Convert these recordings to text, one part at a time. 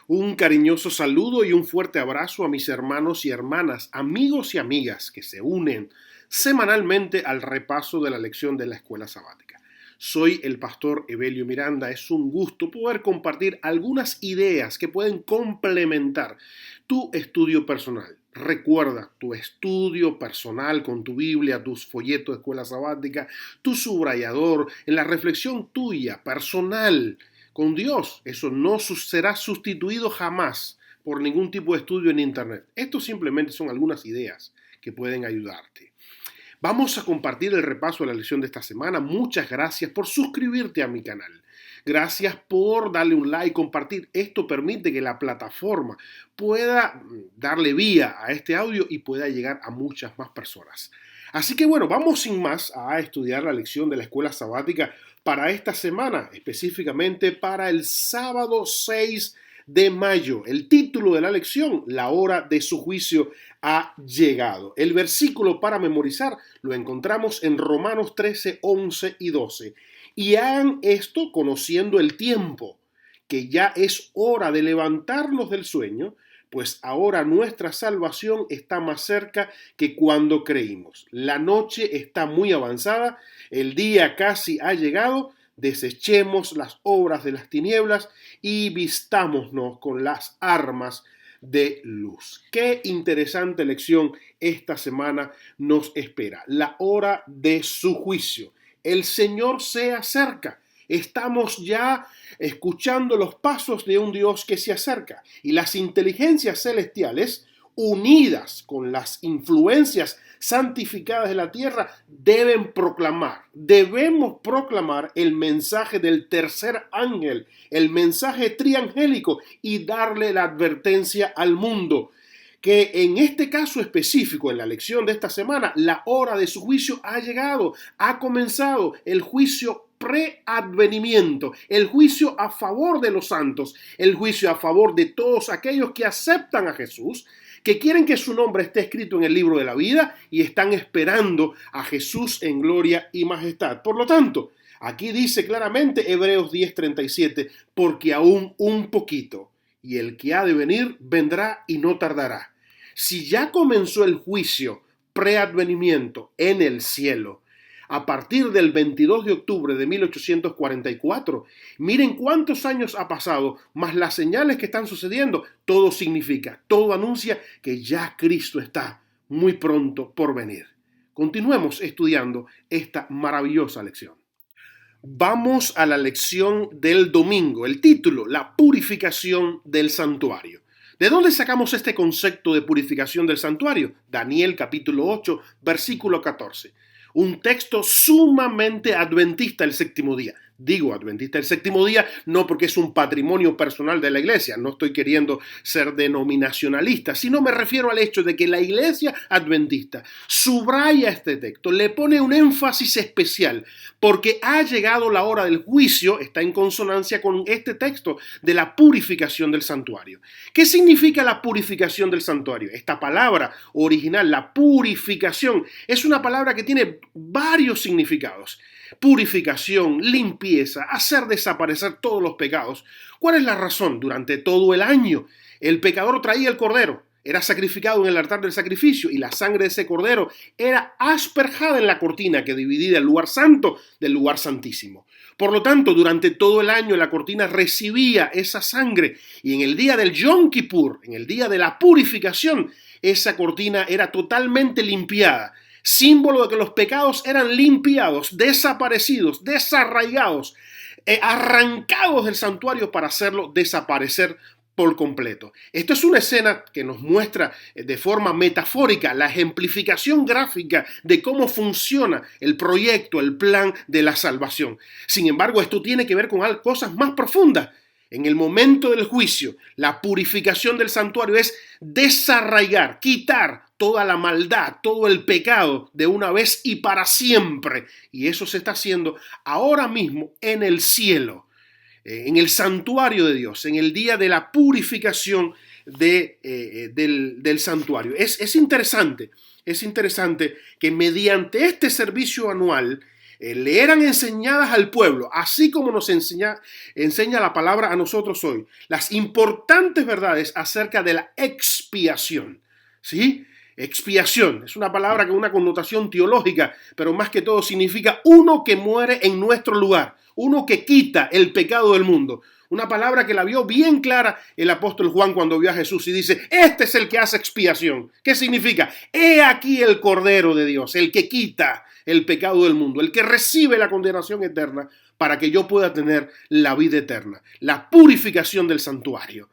Un cariñoso saludo y un fuerte abrazo a mis hermanos y hermanas, amigos y amigas que se unen semanalmente al repaso de la lección de la escuela sabática. Soy el pastor Evelio Miranda. Es un gusto poder compartir algunas ideas que pueden complementar tu estudio personal. Recuerda, tu estudio personal con tu Biblia, tus folletos de escuela sabática, tu subrayador, en la reflexión tuya personal con Dios. Eso no será sustituido jamás por ningún tipo de estudio en Internet. Estos simplemente son algunas ideas que pueden ayudarte. Vamos a compartir el repaso de la lección de esta semana. Muchas gracias por suscribirte a mi canal. Gracias por darle un like, compartir. Esto permite que la plataforma pueda darle vía a este audio y pueda llegar a muchas más personas. Así que bueno, vamos sin más a estudiar la lección de la escuela sabática para esta semana, específicamente para el sábado 6 de mayo. El título de la lección: la hora de su juicio ha llegado. El versículo para memorizar lo encontramos en Romanos 13, 11 y 12. Y hagan esto conociendo el tiempo, que ya es hora de levantarnos del sueño, pues ahora nuestra salvación está más cerca que cuando creímos. La noche está muy avanzada, el día casi ha llegado. Desechemos las obras de las tinieblas y vistámonos con las armas de luz. Qué interesante lección esta semana nos espera. La hora de su juicio. El Señor se acerca. Estamos ya escuchando los pasos de un Dios que se acerca, y las inteligencias celestiales, unidas con las influencias santificadas de la tierra, debemos proclamar el mensaje del tercer ángel, el mensaje triangélico, y darle la advertencia al mundo que en este caso específico, en la lección de esta semana, la hora de su juicio ha llegado, ha comenzado el juicio preadvenimiento, el juicio a favor de los santos, el juicio a favor de todos aquellos que aceptan a Jesús, que quieren que su nombre esté escrito en el libro de la vida y están esperando a Jesús en gloria y majestad. Por lo tanto, aquí dice claramente Hebreos 10:37, porque aún un poquito, y el que ha de venir vendrá y no tardará. Si ya comenzó el juicio preadvenimiento en el cielo a partir del 22 de octubre de 1844, miren cuántos años ha pasado, más las señales que están sucediendo, todo significa, todo anuncia que ya Cristo está muy pronto por venir. Continuemos estudiando esta maravillosa lección. Vamos a la lección del domingo. El título: la purificación del santuario. ¿De dónde sacamos este concepto de purificación del santuario? Daniel capítulo 8, versículo 14. Un texto sumamente adventista del séptimo día. Digo adventista del séptimo día no porque es un patrimonio personal de la iglesia, no estoy queriendo ser denominacionalista, sino me refiero al hecho de que la iglesia adventista subraya este texto, le pone un énfasis especial, porque ha llegado la hora del juicio. Está en consonancia con este texto de la purificación del santuario. ¿Qué significa la purificación del santuario? Esta palabra original, la purificación, es una palabra que tiene varios significados. Purificación, limpieza, hacer desaparecer todos los pecados. ¿Cuál es la razón? Durante todo el año el pecador traía el cordero, era sacrificado en el altar del sacrificio, y la sangre de ese cordero era asperjada en la cortina que dividía el lugar santo del lugar santísimo. Por lo tanto, durante todo el año la cortina recibía esa sangre, y en el día del Yom Kippur, en el día de la purificación, esa cortina era totalmente limpiada, símbolo de que los pecados eran limpiados, desaparecidos, desarraigados, arrancados del santuario para hacerlo desaparecer por completo. Esto es una escena que nos muestra de forma metafórica la ejemplificación gráfica de cómo funciona el proyecto, el plan de la salvación. Sin embargo, esto tiene que ver con cosas más profundas. En el momento del juicio, la purificación del santuario es desarraigar, quitar toda la maldad, todo el pecado de una vez y para siempre. Y eso se está haciendo ahora mismo en el cielo, en el santuario de Dios, en el día de la purificación del santuario. Es interesante que mediante este servicio anual le eran enseñadas al pueblo, así como nos enseña la palabra a nosotros hoy, las importantes verdades acerca de la expiación, ¿sí? Expiación es una palabra con una connotación teológica, pero más que todo significa uno que muere en nuestro lugar, uno que quita el pecado del mundo. Una palabra que la vio bien clara el apóstol Juan cuando vio a Jesús y dice, este es el que hace expiación. ¿Qué significa? He aquí el Cordero de Dios, el que quita el pecado del mundo, el que recibe la condenación eterna para que yo pueda tener la vida eterna. La purificación del santuario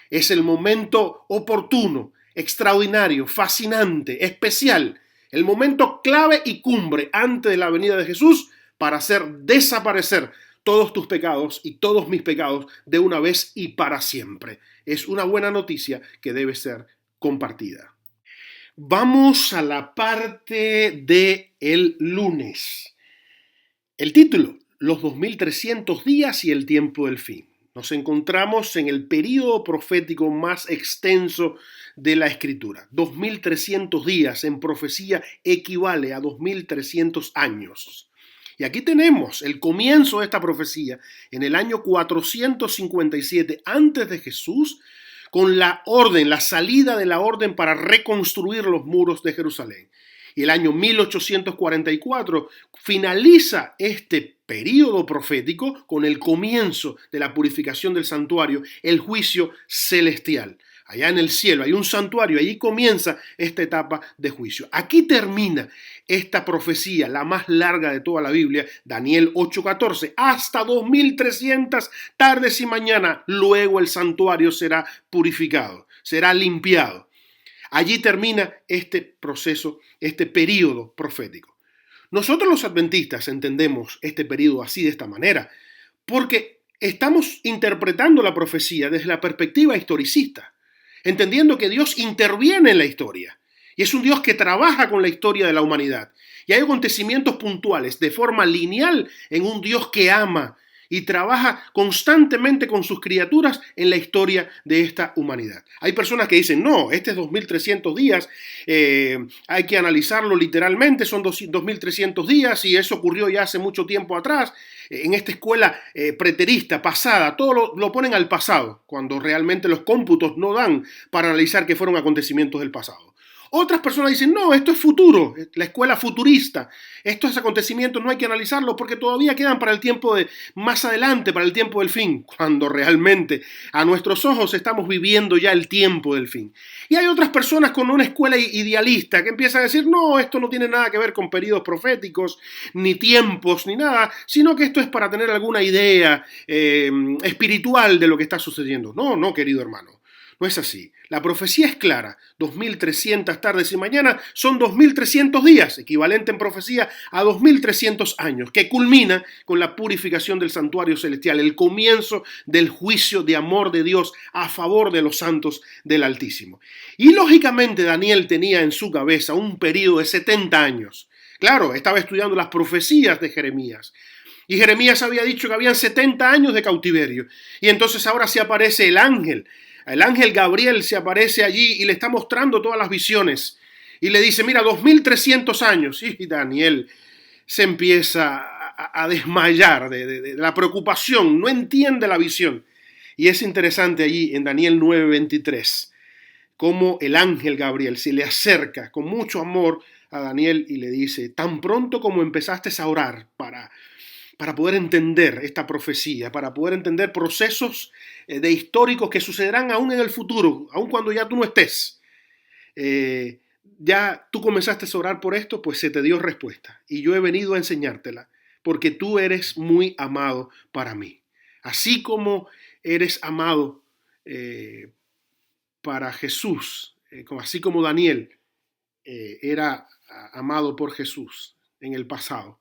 es el momento oportuno, extraordinario, fascinante, especial, el momento clave y cumbre antes de la venida de Jesús para hacer desaparecer todos tus pecados y todos mis pecados de una vez y para siempre. Es una buena noticia que debe ser compartida. Vamos a la parte del lunes. El título, los 2300 días y el tiempo del fin. Nos encontramos en el período profético más extenso de la Escritura. 2300 días en profecía equivale a 2300 años. Y aquí tenemos el comienzo de esta profecía en el año 457 antes de Jesús, con la orden, la salida de la orden para reconstruir los muros de Jerusalén. Y el año 1844 finaliza este período profético con el comienzo de la purificación del santuario, el juicio celestial. Allá en el cielo hay un santuario, allí comienza esta etapa de juicio. Aquí termina esta profecía, la más larga de toda la Biblia, Daniel 8:14, hasta 2300 tardes y mañana, luego el santuario será purificado, será limpiado. Allí termina este proceso, este período profético. Nosotros los adventistas entendemos este período así, de esta manera, porque estamos interpretando la profecía desde la perspectiva historicista, entendiendo que Dios interviene en la historia y es un Dios que trabaja con la historia de la humanidad. Y hay acontecimientos puntuales de forma lineal en un Dios que ama y trabaja constantemente con sus criaturas en la historia de esta humanidad. Hay personas que dicen, no, este es 2300 días, hay que analizarlo literalmente, son 2300 días y eso ocurrió ya hace mucho tiempo atrás. En esta escuela preterista, pasada, todo lo ponen al pasado, cuando realmente los cómputos no dan para analizar que fueron acontecimientos del pasado. Otras personas dicen, no, esto es futuro, la escuela futurista. Estos acontecimientos no hay que analizarlos porque todavía quedan para el tiempo de más adelante, para el tiempo del fin, cuando realmente a nuestros ojos estamos viviendo ya el tiempo del fin. Y hay otras personas con una escuela idealista que empiezan a decir, no, esto no tiene nada que ver con periodos proféticos, ni tiempos, ni nada, sino que esto es para tener alguna idea espiritual de lo que está sucediendo. No, no, querido hermano. No es así. La profecía es clara. 2300 tardes y mañana son 2300 días, equivalente en profecía a 2300 años, que culmina con la purificación del santuario celestial, el comienzo del juicio de amor de Dios a favor de los santos del Altísimo. Y lógicamente Daniel tenía en su cabeza un periodo de 70 años. Claro, estaba estudiando las profecías de Jeremías. Y Jeremías había dicho que habían 70 años de cautiverio. Y entonces ahora se aparece el ángel. El ángel Gabriel se aparece allí y le está mostrando todas las visiones. Y le dice, mira, 2300 años. Y Daniel se empieza a desmayar de la preocupación, no entiende la visión. Y es interesante allí en Daniel 9:23, cómo el ángel Gabriel se le acerca con mucho amor a Daniel y le dice, tan pronto como empezaste a orar para poder entender esta profecía, para poder entender procesos de históricos que sucederán aún en el futuro, aún cuando ya tú no estés. Ya tú comenzaste a orar por esto, pues se te dio respuesta. Y yo he venido a enseñártela, porque tú eres muy amado para mí. Así como eres amado para Jesús, así como Daniel era amado por Jesús en el pasado.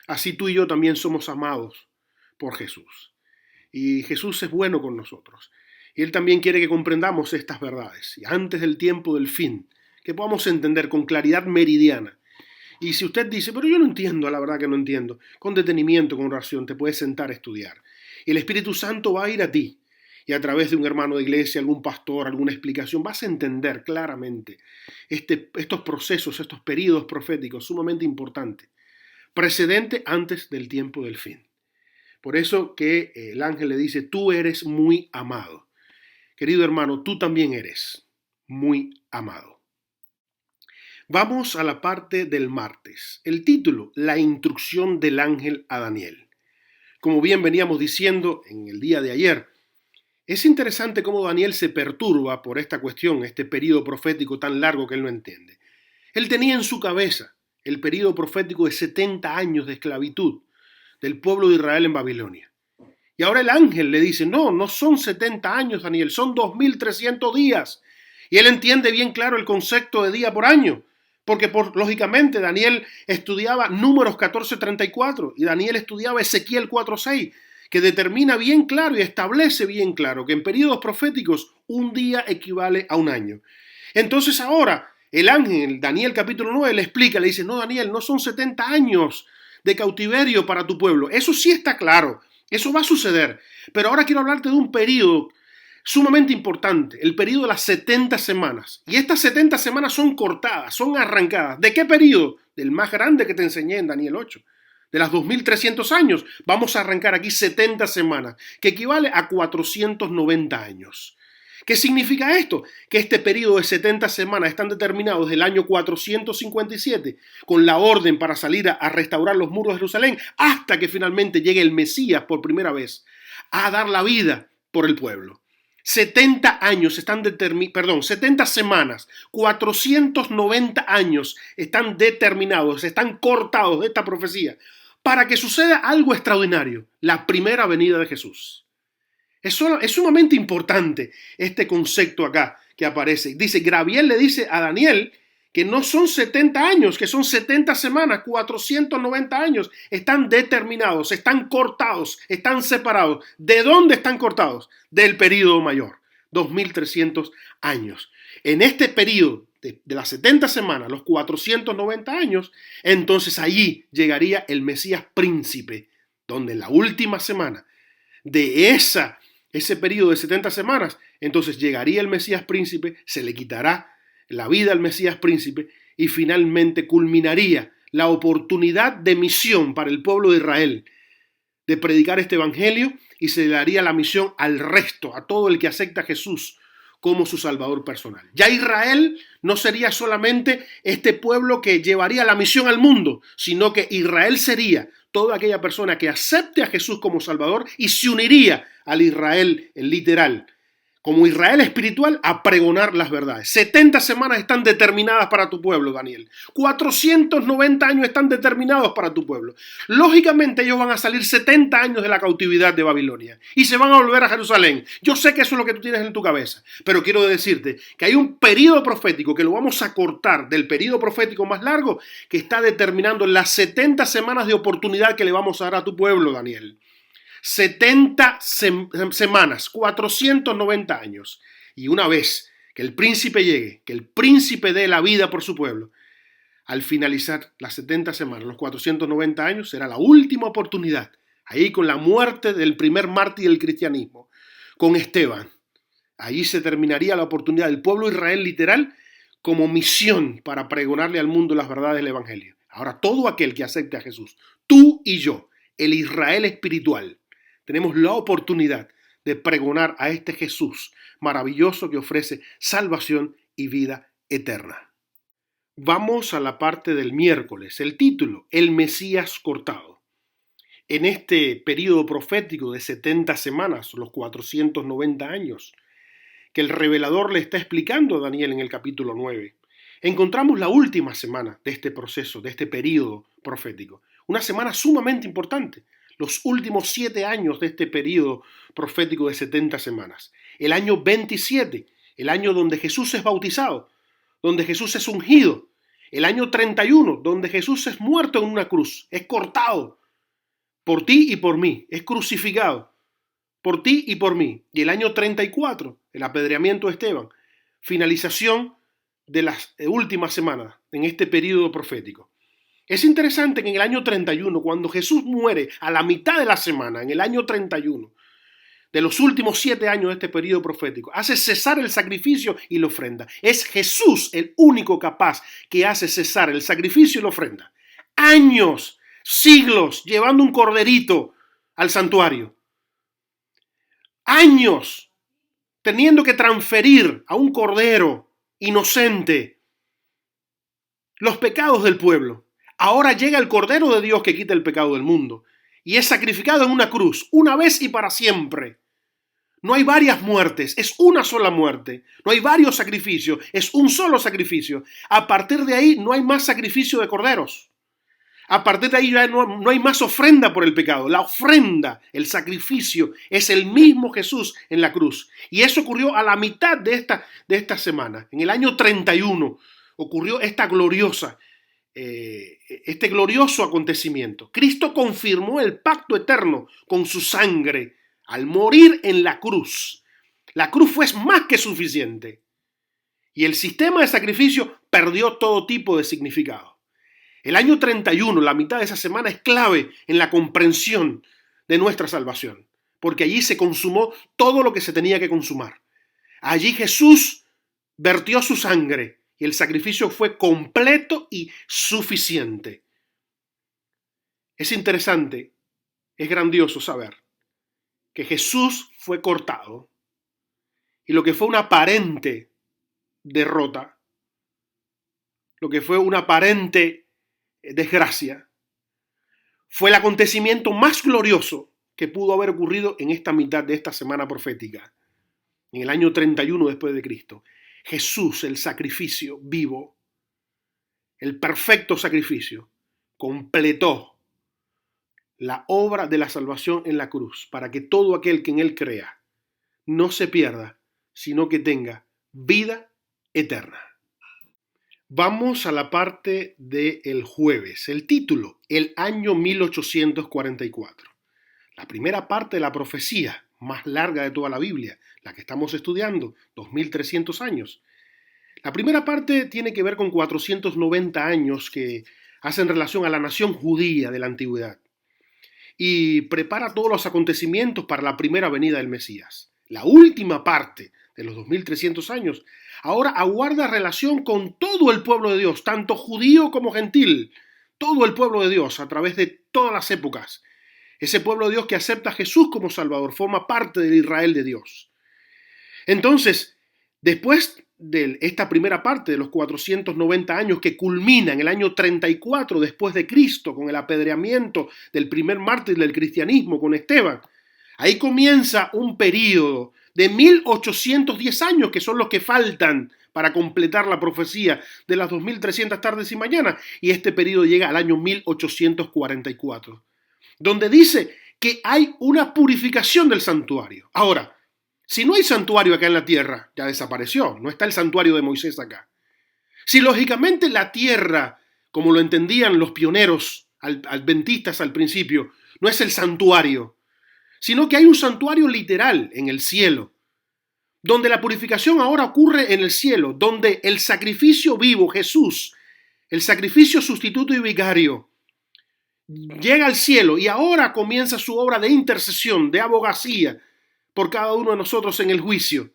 Así tú y yo también somos amados por Jesús. Y Jesús es bueno con nosotros. Y Él también quiere que comprendamos estas verdades. Y antes del tiempo del fin, que podamos entender con claridad meridiana. Y si usted dice, pero yo no entiendo, la verdad que no entiendo, con detenimiento, con oración, te puedes sentar a estudiar. Y el Espíritu Santo va a ir a ti. Y a través de un hermano de iglesia, algún pastor, alguna explicación, vas a entender claramente estos procesos, estos periodos proféticos sumamente importantes, precedente antes del tiempo del fin. Por eso que el ángel le dice, tú eres muy amado. Querido hermano, tú también eres muy amado. Vamos a la parte del martes. El título, la instrucción del ángel a Daniel. Como bien veníamos diciendo en el día de ayer, es interesante cómo Daniel se perturba por esta cuestión, este periodo profético tan largo que él no entiende. Él tenía en su cabeza el periodo profético de 70 años de esclavitud del pueblo de Israel en Babilonia. Y ahora el ángel le dice, no son 70 años, Daniel, son 2300 días. Y él entiende bien claro el concepto de día por año, porque lógicamente Daniel estudiaba Números 14:34 y Daniel estudiaba Ezequiel 4:6, que determina bien claro y establece bien claro que en periodos proféticos un día equivale a un año. Entonces ahora el ángel, Daniel capítulo 9, le explica, le dice, no Daniel, no son 70 años de cautiverio para tu pueblo. Eso sí está claro, eso va a suceder. Pero ahora quiero hablarte de un periodo sumamente importante, el periodo de las 70 semanas. Y estas 70 semanas son cortadas, son arrancadas. ¿De qué periodo? Del más grande que te enseñé en Daniel 8. De las 2300 años, vamos a arrancar aquí 70 semanas, que equivale a 490 años. ¿Qué significa esto? Que este periodo de 70 semanas están determinados desde el año 457, con la orden para salir a restaurar los muros de Jerusalén, hasta que finalmente llegue el Mesías por primera vez a dar la vida por el pueblo. 70 años están 70 semanas, 490 años están determinados, están cortados de esta profecía para que suceda algo extraordinario, la primera venida de Jesús. Es sumamente importante este concepto acá que aparece. Dice, Gabriel le dice a Daniel que no son 70 años, que son 70 semanas, 490 años. Están determinados, están cortados, están separados. ¿De dónde están cortados? Del período mayor, 2300 años. En este periodo de las 70 semanas, los 490 años, entonces allí llegaría el Mesías príncipe, donde en la última semana de ese periodo de 70 semanas, entonces llegaría el Mesías príncipe, se le quitará la vida al Mesías príncipe y finalmente culminaría la oportunidad de misión para el pueblo de Israel de predicar este evangelio y se le daría la misión al resto, a todo el que acepta a Jesús como su salvador personal. Ya Israel no sería solamente este pueblo que llevaría la misión al mundo, sino que Israel sería toda aquella persona que acepte a Jesús como salvador y se uniría al Israel, el literal, como Israel espiritual, a pregonar las verdades. 70 semanas están determinadas para tu pueblo, Daniel. 490 años están determinados para tu pueblo. Lógicamente ellos van a salir 70 años de la cautividad de Babilonia y se van a volver a Jerusalén. Yo sé que eso es lo que tú tienes en tu cabeza, pero quiero decirte que hay un periodo profético que lo vamos a cortar del periodo profético más largo que está determinando las 70 semanas de oportunidad que le vamos a dar a tu pueblo, Daniel. 70 semanas, 490 años. Y una vez que el príncipe llegue, que el príncipe dé la vida por su pueblo, al finalizar las 70 semanas, los 490 años, será la última oportunidad, ahí con la muerte del primer mártir del cristianismo, con Esteban. Ahí se terminaría la oportunidad del pueblo de Israel literal como misión para pregonarle al mundo las verdades del evangelio. Ahora todo aquel que acepte a Jesús, tú y yo, el Israel espiritual, tenemos la oportunidad de pregonar a este Jesús maravilloso que ofrece salvación y vida eterna. Vamos a la parte del miércoles, el título, el Mesías cortado. En este periodo profético de 70 semanas, los 490 años, que el revelador le está explicando a Daniel en el capítulo 9, encontramos la última semana de este proceso, de este periodo profético. Una semana sumamente importante. Los últimos 7 años de este periodo profético de 70 semanas. El año 27, el año donde Jesús es bautizado, donde Jesús es ungido. El año 31, donde Jesús es muerto en una cruz, es cortado por ti y por mí, es crucificado por ti y por mí. Y el año 34, el apedreamiento de Esteban, finalización de las últimas semanas en este periodo profético. Es interesante que en el año 31, cuando Jesús muere a la mitad de la semana, en el año 31, de los últimos 7 años de este periodo profético, hace cesar el sacrificio y la ofrenda. Es Jesús el único capaz que hace cesar el sacrificio y la ofrenda. Años siglos llevando un corderito al santuario, años teniendo que transferir a un cordero inocente los pecados del pueblo. Ahora llega el Cordero de Dios que quita el pecado del mundo y es sacrificado en una cruz, una vez y para siempre. No hay varias muertes, es una sola muerte. No hay varios sacrificios, es un solo sacrificio. A partir de ahí no hay más sacrificio de corderos. A partir de ahí ya no hay más ofrenda por el pecado. La ofrenda, el sacrificio, es el mismo Jesús en la cruz. Y eso ocurrió a la mitad de esta semana. En el año 31 ocurrió este glorioso acontecimiento. Cristo confirmó el pacto eterno con su sangre al morir en la cruz. La cruz fue más que suficiente. Y el sistema de sacrificio perdió todo tipo de significado. El año 31, la mitad de esa semana, es clave en la comprensión de nuestra salvación, porque allí se consumó todo lo que se tenía que consumar. Allí Jesús vertió su sangre y el sacrificio fue completo y suficiente. Es interesante, es grandioso saber que Jesús fue cortado y lo que fue una aparente derrota, lo que fue una aparente desgracia, fue el acontecimiento más glorioso que pudo haber ocurrido en esta mitad de esta semana profética, en el año 31 después de Cristo. Jesús, el sacrificio vivo, el perfecto sacrificio, completó la obra de la salvación en la cruz para que todo aquel que en él crea no se pierda, sino que tenga vida eterna. Vamos a la parte del jueves. El título, el año 1844. La primera parte de la profecía más larga de toda la Biblia, la que estamos estudiando, 2300 años. La primera parte tiene que ver con 490 años que hacen relación a la nación judía de la antigüedad y prepara todos los acontecimientos para la primera venida del Mesías. La última parte de los 2300 años ahora aguarda relación con todo el pueblo de Dios, tanto judío como gentil, todo el pueblo de Dios a través de todas las épocas. Ese pueblo de Dios que acepta a Jesús como Salvador forma parte del Israel de Dios. Entonces, después de esta primera parte de los 490 años que culmina en el año 34 después de Cristo con el apedreamiento del primer mártir del cristianismo con Esteban, ahí comienza un periodo de 1810 años que son los que faltan para completar la profecía de las 2300 tardes y mañanas, y este periodo llega al año 1844, donde dice que hay una purificación del santuario. Ahora, si no hay santuario acá en la tierra, ya desapareció, no está el santuario de Moisés acá. Si lógicamente la tierra, como lo entendían los pioneros adventistas al principio, no es el santuario, sino que hay un santuario literal en el cielo, donde la purificación ahora ocurre en el cielo, donde el sacrificio vivo, Jesús, el sacrificio sustituto y vicario, llega al cielo y ahora comienza su obra de intercesión, de abogacía por cada uno de nosotros en el juicio.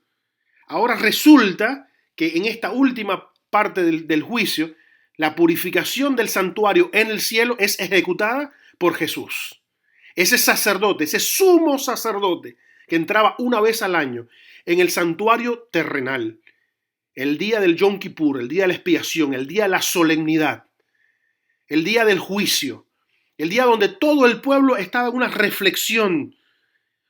Ahora resulta que en esta última parte del juicio, la purificación del santuario en el cielo es ejecutada por Jesús. Ese sacerdote, ese sumo sacerdote que entraba una vez al año en el santuario terrenal, el día del Yom Kippur, el día de la expiación, el día de la solemnidad, el día del juicio, el día donde todo el pueblo estaba en una reflexión,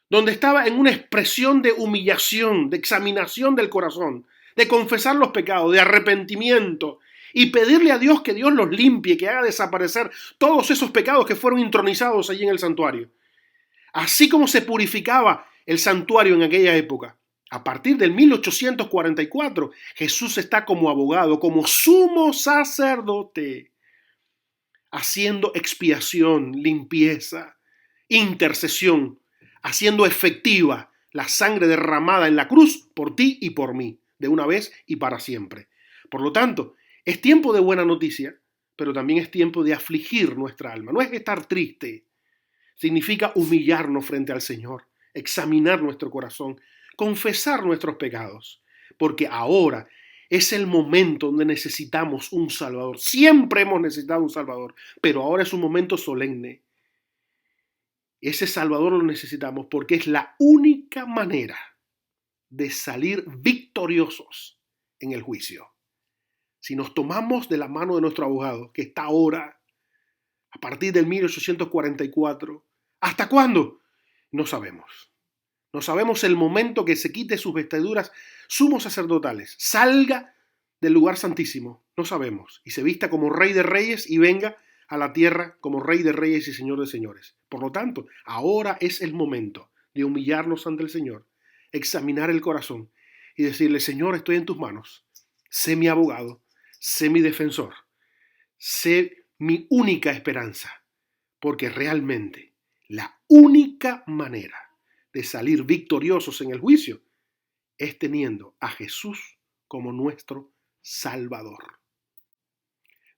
donde estaba en una expresión de humillación, de examinación del corazón, de confesar los pecados, de arrepentimiento y pedirle a Dios que Dios los limpie, que haga desaparecer todos esos pecados que fueron intronizados allí en el santuario. Así como se purificaba el santuario en aquella época, a partir del 1844, Jesús está como abogado, como sumo sacerdote, haciendo expiación, limpieza, intercesión, haciendo efectiva la sangre derramada en la cruz por ti y por mí, de una vez y para siempre. Por lo tanto, es tiempo de buena noticia, pero también es tiempo de afligir nuestra alma. No es estar triste, significa humillarnos frente al Señor, examinar nuestro corazón, confesar nuestros pecados, porque ahora Es el momento donde necesitamos un Salvador. Siempre hemos necesitado un Salvador, pero ahora es un momento solemne. Ese Salvador lo necesitamos porque es la única manera de salir victoriosos en el juicio. Si nos tomamos de la mano de nuestro abogado, que está ahora, a partir del 1844, ¿hasta cuándo? No sabemos. No sabemos el momento que se quite sus vestiduras sumos sacerdotales, salga del lugar santísimo, no sabemos, y se vista como rey de reyes y venga a la tierra como rey de reyes y señor de señores. Por lo tanto, ahora es el momento de humillarnos ante el Señor, examinar el corazón y decirle: Señor, estoy en tus manos, sé mi abogado, sé mi defensor, sé mi única esperanza, porque realmente la única manera de salir victoriosos en el juicio es teniendo a Jesús como nuestro Salvador.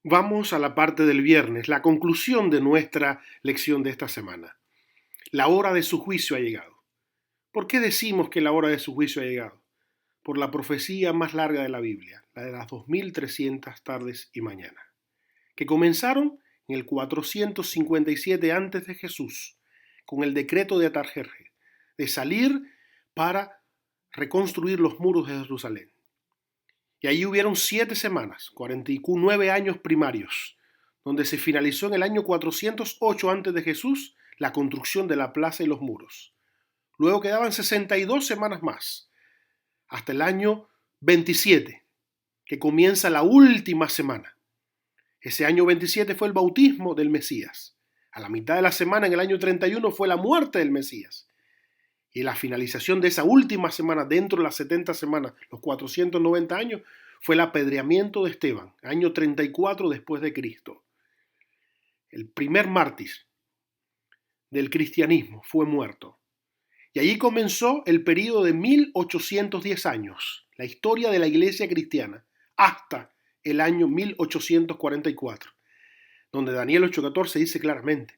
Vamos a la parte del viernes, la conclusión de nuestra lección de esta semana. La hora de su juicio ha llegado. ¿Por qué decimos que la hora de su juicio ha llegado? Por la profecía más larga de la Biblia, la de las 2300 tardes y mañanas, que comenzaron en el 457 antes de Jesús, con el decreto de Atarjerjes, de salir para reconstruir los muros de Jerusalén. Y allí hubieron 7 semanas, 49 años primarios, donde se finalizó en el año 408 antes de Jesús la construcción de la plaza y los muros. Luego quedaban 62 semanas más, hasta el año 27, que comienza la última semana. Ese año 27 fue el bautismo del Mesías. A la mitad de la semana, en el año 31, fue la muerte del Mesías. Y la finalización de esa última semana, dentro de las 70 semanas, los 490 años, fue el apedreamiento de Esteban, año 34 después de Cristo. El primer mártir del cristianismo fue muerto. Y allí comenzó el periodo de 1810 años, la historia de la iglesia cristiana, hasta el año 1844, donde Daniel 8:14 dice claramente: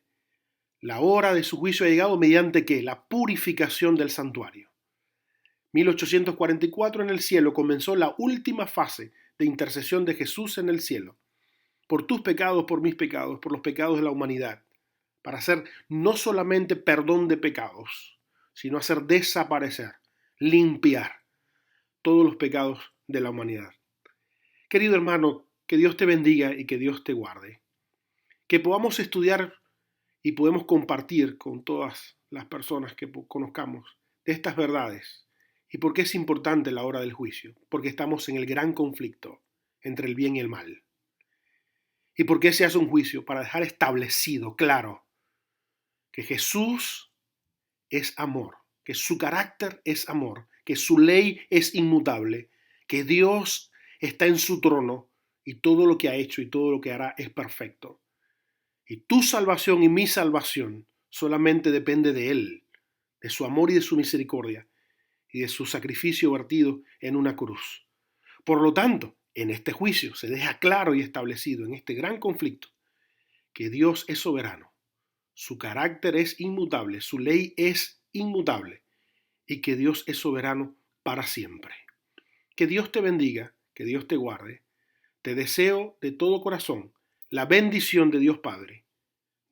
la hora de su juicio ha llegado mediante ¿qué? La purificación del santuario. 1844 en el cielo comenzó la última fase de intercesión de Jesús en el cielo, por tus pecados, por mis pecados, por los pecados de la humanidad, para hacer no solamente perdón de pecados, sino hacer desaparecer, limpiar todos los pecados de la humanidad. Querido hermano, que Dios te bendiga y que Dios te guarde. Que podamos estudiar y podemos compartir con todas las personas que conozcamos de estas verdades. ¿Y por qué es importante la hora del juicio? Porque estamos en el gran conflicto entre el bien y el mal. ¿Y por qué se hace un juicio? Para dejar establecido, claro, que Jesús es amor, que su carácter es amor, que su ley es inmutable, que Dios está en su trono y todo lo que ha hecho y todo lo que hará es perfecto. Y tu salvación y mi salvación solamente depende de Él, de su amor y de su misericordia y de su sacrificio vertido en una cruz. Por lo tanto, en este juicio se deja claro y establecido en este gran conflicto que Dios es soberano, su carácter es inmutable, su ley es inmutable y que Dios es soberano para siempre. Que Dios te bendiga, que Dios te guarde. Te deseo de todo corazón la bendición de Dios Padre,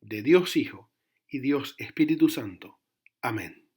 de Dios Hijo y Dios Espíritu Santo. Amén.